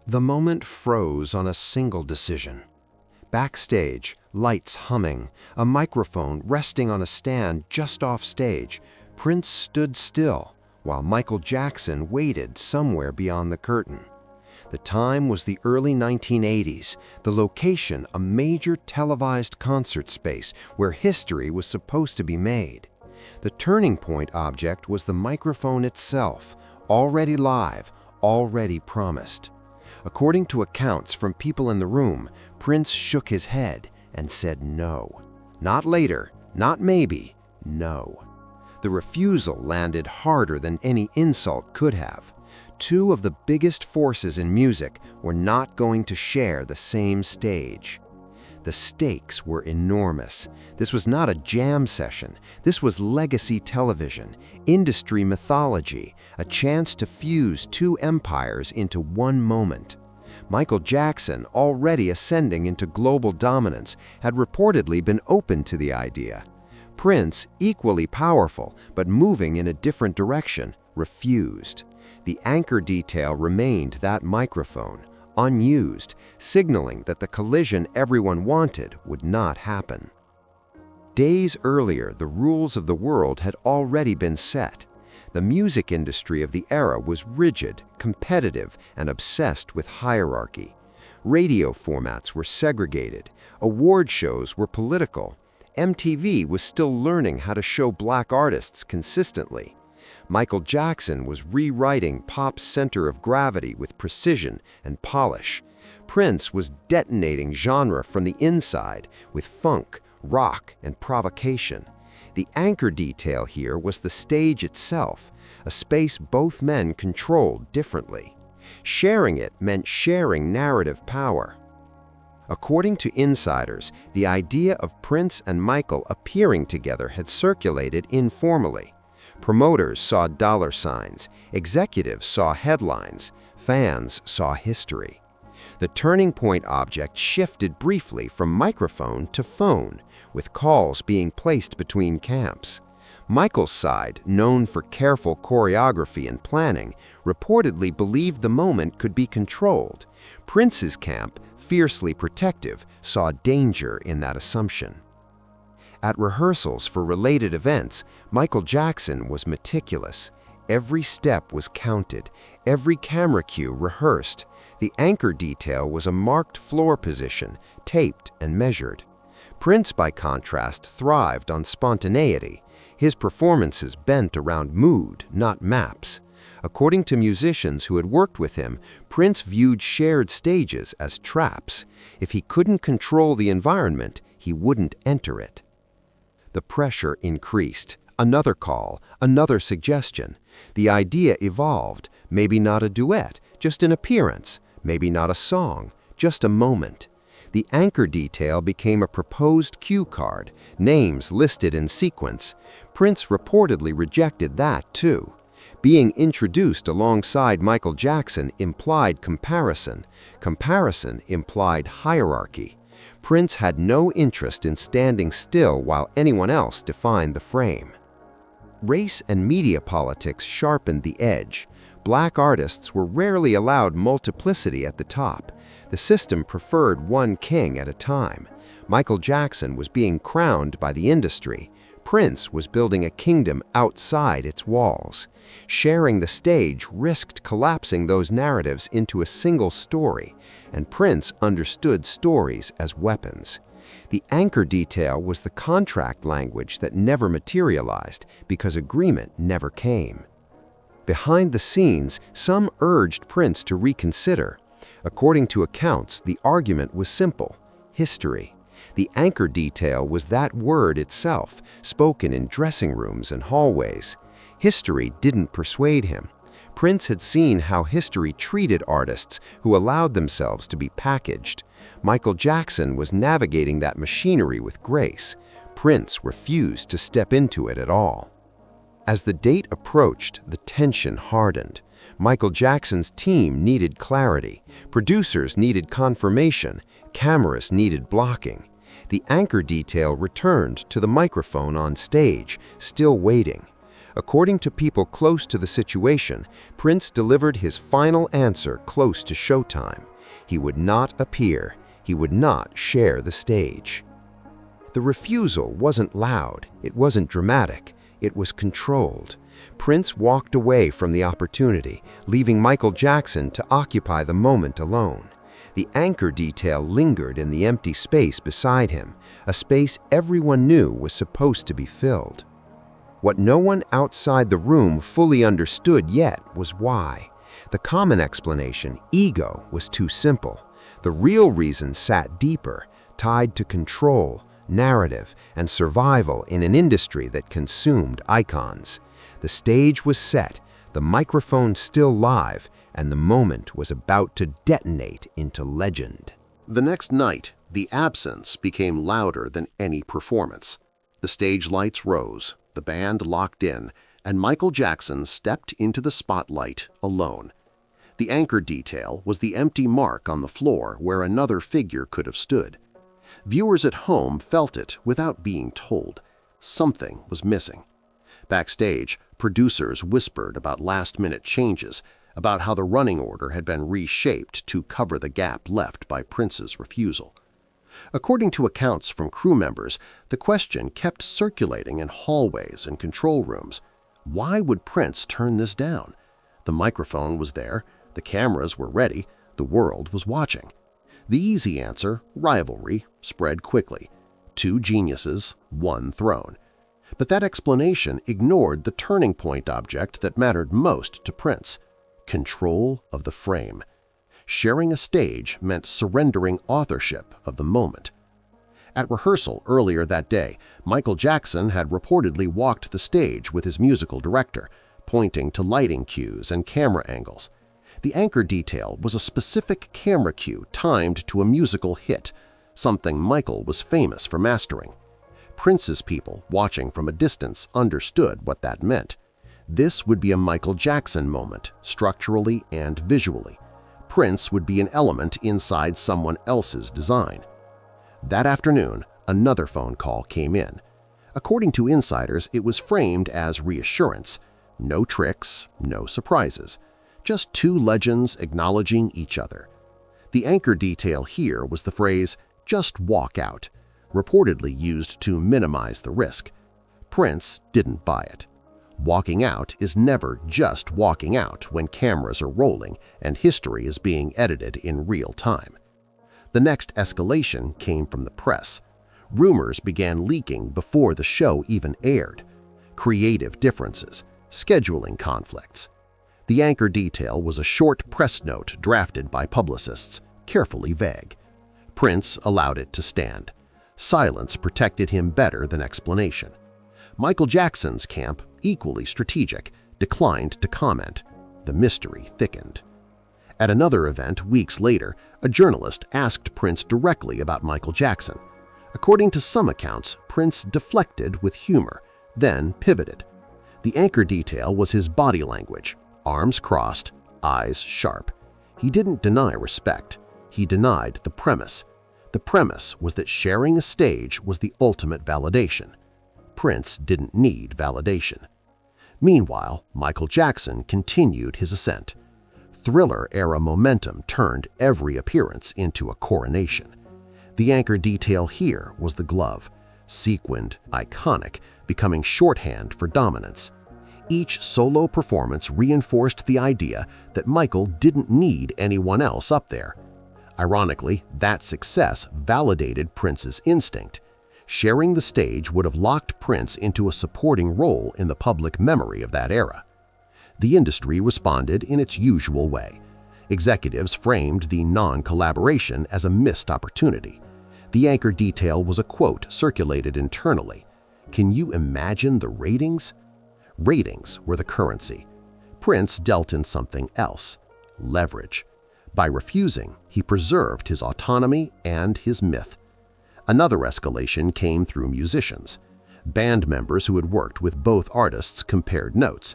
The moment froze on a single decision. Backstage, lights humming, a microphone resting on a stand just off stage, Prince stood still while Michael Jackson waited somewhere beyond the curtain. The time was the early 1980s, the location a major televised concert space where history was supposed to be made. The turning point object was the microphone itself, already live, already promised. According to accounts from people in the room, Prince shook his head and said no. Not later, not maybe, no. The refusal landed harder than any insult could have. Two of the biggest forces in music were not going to share the same stage. The stakes were enormous. This was not a jam session. This was legacy television, industry mythology, a chance to fuse two empires into one moment. Michael Jackson, already ascending into global dominance, had reportedly been open to the idea. Prince, equally powerful but moving in a different direction, refused. The anchor detail remained that microphone, unused, signaling that the collision everyone wanted would not happen. Days earlier, the rules of the world had already been set. The music industry of the era was rigid, competitive, and obsessed with hierarchy. Radio formats were segregated. Award shows were political. MTV was still learning how to show black artists consistently. Michael Jackson was rewriting pop's center of gravity with precision and polish. Prince was detonating genre from the inside with funk, rock, and provocation. The anchor detail here was the stage itself, a space both men controlled differently. Sharing it meant sharing narrative power. According to insiders, the idea of Prince and Michael appearing together had circulated informally. Promoters saw dollar signs, executives saw headlines, fans saw history. The turning point object shifted briefly from microphone to phone, with calls being placed between camps. Michael's side, known for careful choreography and planning, reportedly believed the moment could be controlled. Prince's camp, fiercely protective, saw danger in that assumption. At rehearsals for related events, Michael Jackson was meticulous. Every step was counted, every camera cue rehearsed. The anchor detail was a marked floor position, taped and measured. Prince, by contrast, thrived on spontaneity. His performances bent around mood, not maps. According to musicians who had worked with him, Prince viewed shared stages as traps. If he couldn't control the environment, he wouldn't enter it. The pressure increased. Another call, another suggestion. The idea evolved, maybe not a duet, just an appearance, maybe not a song, just a moment. The anchor detail became a proposed cue card, names listed in sequence. Prince reportedly rejected that too. Being introduced alongside Michael Jackson implied comparison. Comparison implied hierarchy. Prince had no interest in standing still while anyone else defined the frame. Race and media politics sharpened the edge. Black artists were rarely allowed multiplicity at the top. The system preferred one king at a time. Michael Jackson was being crowned by the industry. Prince was building a kingdom outside its walls. Sharing the stage risked collapsing those narratives into a single story, and Prince understood stories as weapons. The anchor detail was the contract language that never materialized because agreement never came. Behind the scenes, some urged Prince to reconsider. According to accounts, the argument was simple: history. The anchor detail was that word itself, spoken in dressing rooms and hallways. History didn't persuade him. Prince had seen how history treated artists who allowed themselves to be packaged. Michael Jackson was navigating that machinery with grace. Prince refused to step into it at all. As the date approached, the tension hardened. Michael Jackson's team needed clarity. Producers needed confirmation. Cameras needed blocking. The anchor detail returned to the microphone on stage, still waiting. According to people close to the situation, Prince delivered his final answer close to showtime. He would not appear. He would not share the stage. The refusal wasn't loud. It wasn't dramatic. It was controlled. Prince walked away from the opportunity, leaving Michael Jackson to occupy the moment alone. The anchor detail lingered in the empty space beside him, a space everyone knew was supposed to be filled. What no one outside the room fully understood yet was why. The common explanation, ego, was too simple. The real reason sat deeper, tied to control, narrative, and survival in an industry that consumed icons. The stage was set, the microphone still live, and the moment was about to detonate into legend. The next night, the absence became louder than any performance. The stage lights rose, the band locked in, and Michael Jackson stepped into the spotlight alone. The anchor detail was the empty mark on the floor where another figure could have stood. Viewers at home felt it without being told. Something was missing. Backstage, producers whispered about last-minute changes, about how the running order had been reshaped to cover the gap left by Prince's refusal. According to accounts from crew members, the question kept circulating in hallways and control rooms. Why would Prince turn this down? The microphone was there, the cameras were ready, the world was watching. The easy answer, rivalry, spread quickly. Two geniuses, one throne. But that explanation ignored the turning point object that mattered most to Prince: control of the frame. Sharing a stage meant surrendering authorship of the moment. At rehearsal earlier that day, Michael Jackson had reportedly walked the stage with his musical director, pointing to lighting cues and camera angles. The anchor detail was a specific camera cue timed to a musical hit, something Michael was famous for mastering. Prince's people, watching from a distance, understood what that meant. This would be a Michael Jackson moment, structurally and visually. Prince would be an element inside someone else's design. That afternoon, another phone call came in. According to insiders, it was framed as reassurance. No tricks, no surprises. Just two legends acknowledging each other. The anchor detail here was the phrase, "just walk out," reportedly used to minimize the risk. Prince didn't buy it. Walking out is never just walking out when cameras are rolling and history is being edited in real time. The next escalation came from the press. Rumors began leaking before the show even aired. Creative differences, scheduling conflicts. The anchor detail was a short press note drafted by publicists, carefully vague. Prince allowed it to stand. Silence protected him better than explanation. Michael Jackson's camp, equally strategic, declined to comment. The mystery thickened. At another event weeks later, a journalist asked Prince directly about Michael Jackson. According to some accounts, Prince deflected with humor, then pivoted. The anchor detail was his body language, arms crossed, eyes sharp. He didn't deny respect. He denied the premise. The premise was that sharing a stage was the ultimate validation. Prince didn't need validation. Meanwhile, Michael Jackson continued his ascent. Thriller-era momentum turned every appearance into a coronation. The anchor detail here was the glove, sequined, iconic, becoming shorthand for dominance. Each solo performance reinforced the idea that Michael didn't need anyone else up there. Ironically, that success validated Prince's instinct. Sharing the stage would have locked Prince into a supporting role in the public memory of that era. The industry responded in its usual way. Executives framed the non-collaboration as a missed opportunity. The anchor detail was a quote circulated internally. "Can you imagine the ratings?" Ratings were the currency. Prince dealt in something else: leverage. By refusing, he preserved his autonomy and his myth. Another escalation came through musicians. Band members who had worked with both artists compared notes.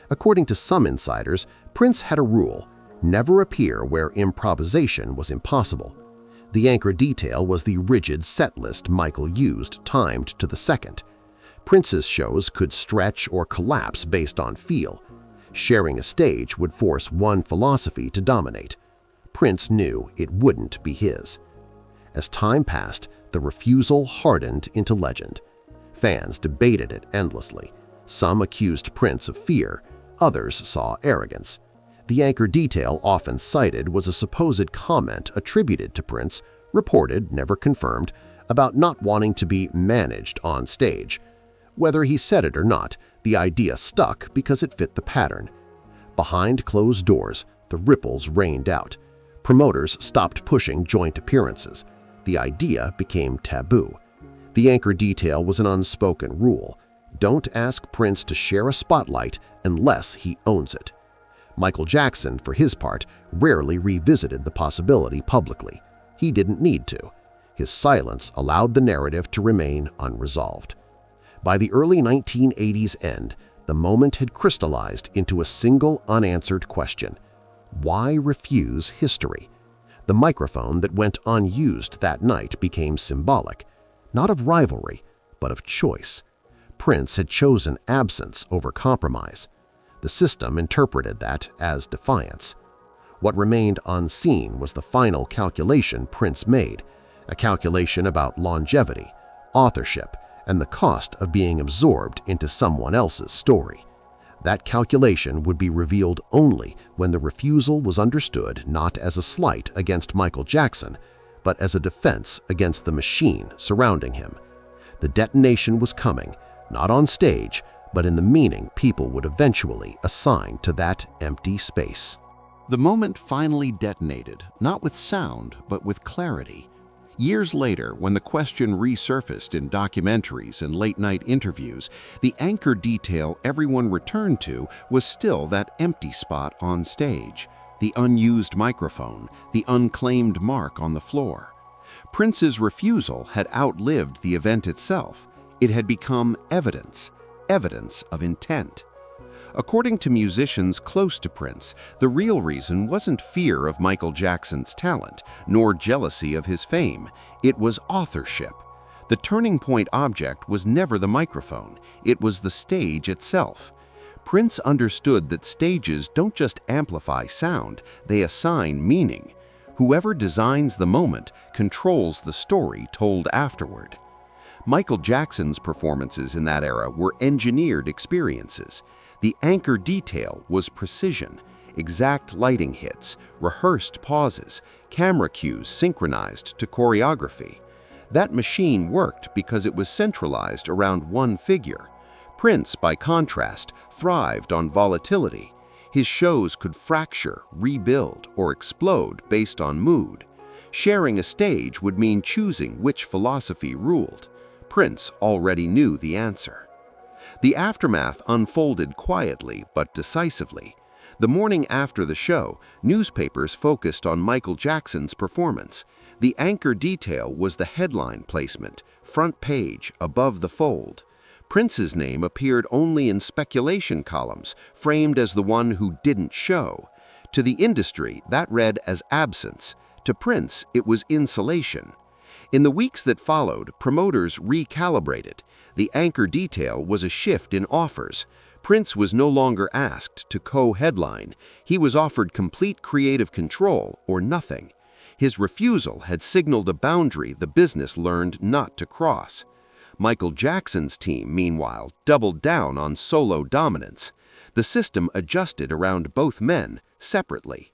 According to some insiders, Prince had a rule: never appear where improvisation was impossible. The anchor detail was the rigid set list Michael used, timed to the second. Prince's shows could stretch or collapse based on feel. Sharing a stage would force one philosophy to dominate. Prince knew it wouldn't be his. As time passed, the refusal hardened into legend. Fans debated it endlessly. Some accused Prince of fear, others saw arrogance. The anchor detail often cited was a supposed comment attributed to Prince, reported, never confirmed, about not wanting to be managed on stage. Whether he said it or not, the idea stuck because it fit the pattern. Behind closed doors, the ripples rained out. Promoters stopped pushing joint appearances. The idea became taboo. The anchor detail was an unspoken rule. Don't ask Prince to share a spotlight unless he owns it. Michael Jackson, for his part, rarely revisited the possibility publicly. He didn't need to. His silence allowed the narrative to remain unresolved. By the early 1980s end, the moment had crystallized into a single unanswered question. Why refuse history? The microphone that went unused that night became symbolic, not of rivalry, but of choice. Prince had chosen absence over compromise. The system interpreted that as defiance. What remained unseen was the final calculation Prince made, a calculation about longevity, authorship, and the cost of being absorbed into someone else's story. That calculation would be revealed only when the refusal was understood not as a slight against Michael Jackson, but as a defense against the machine surrounding him. The detonation was coming, not on stage, but in the meaning people would eventually assign to that empty space. The moment finally detonated, not with sound, but with clarity. Years later, when the question resurfaced in documentaries and late-night interviews, the anchor detail everyone returned to was still that empty spot on stage, the unused microphone, the unclaimed mark on the floor. Prince's refusal had outlived the event itself. It had become evidence of intent. According to musicians close to Prince, the real reason wasn't fear of Michael Jackson's talent, nor jealousy of his fame. It was authorship. The turning point object was never the microphone, it was the stage itself. Prince understood that stages don't just amplify sound, they assign meaning. Whoever designs the moment controls the story told afterward. Michael Jackson's performances in that era were engineered experiences. The anchor detail was precision, exact lighting hits, rehearsed pauses, camera cues synchronized to choreography. That machine worked because it was centralized around one figure. Prince, by contrast, thrived on volatility. His shows could fracture, rebuild, or explode based on mood. Sharing a stage would mean choosing which philosophy ruled. Prince already knew the answer. The aftermath unfolded quietly but decisively. The morning after the show, newspapers focused on Michael Jackson's performance. The anchor detail was the headline placement, front page, above the fold. Prince's name appeared only in speculation columns, framed as the one who didn't show. To the industry, that read as absence. To Prince, it was insulation. In the weeks that followed, promoters recalibrated. The anchor detail was a shift in offers. Prince was no longer asked to co-headline. He was offered complete creative control or nothing. His refusal had signaled a boundary the business learned not to cross. Michael Jackson's team, meanwhile, doubled down on solo dominance. The system adjusted around both men, separately.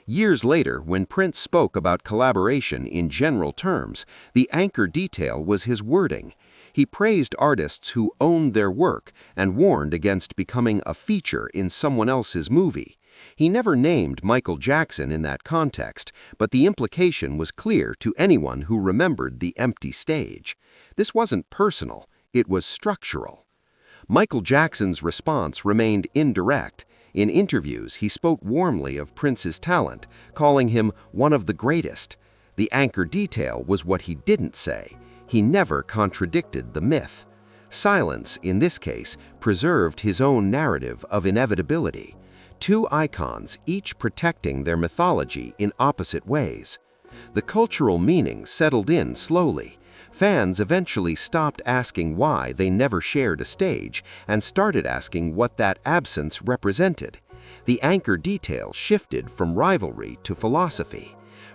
Years later, when Prince spoke about collaboration in general terms, the anchor detail was his wording. He praised artists who owned their work and warned against becoming a feature in someone else's movie. He never named Michael Jackson in that context, but the implication was clear to anyone who remembered the empty stage. This wasn't personal, it was structural. Michael Jackson's response remained indirect. In interviews, he spoke warmly of Prince's talent, calling him one of the greatest. The anchor detail was what he didn't say. He never contradicted the myth. Silence, in this case, preserved his own narrative of inevitability. Two icons, each protecting their mythology in opposite ways. The cultural meaning settled in slowly. Fans eventually stopped asking why they never shared a stage and started asking what that absence represented. The anchor detail shifted from rivalry to philosophy.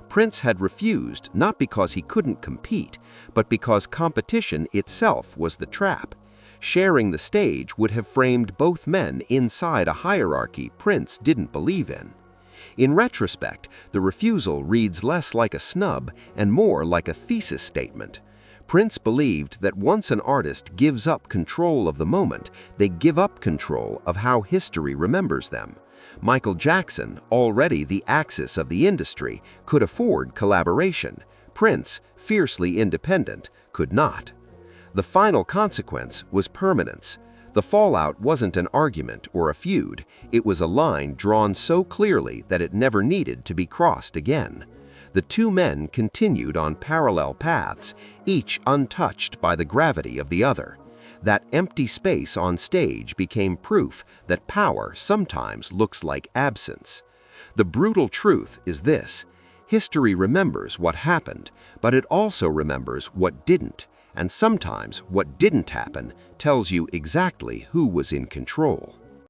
Prince had refused not because he couldn't compete, but because competition itself was the trap. Sharing the stage would have framed both men inside a hierarchy Prince didn't believe in. In retrospect, the refusal reads less like a snub and more like a thesis statement. Prince believed that once an artist gives up control of the moment, they give up control of how history remembers them. Michael Jackson, already the axis of the industry, could afford collaboration. Prince, fiercely independent, could not. The final consequence was permanence. The fallout wasn't an argument or a feud, it was a line drawn so clearly that it never needed to be crossed again. The two men continued on parallel paths, each untouched by the gravity of the other. That empty space on stage became proof that power sometimes looks like absence. The brutal truth is this: history remembers what happened, but it also remembers what didn't. And sometimes what didn't happen tells you exactly who was in control.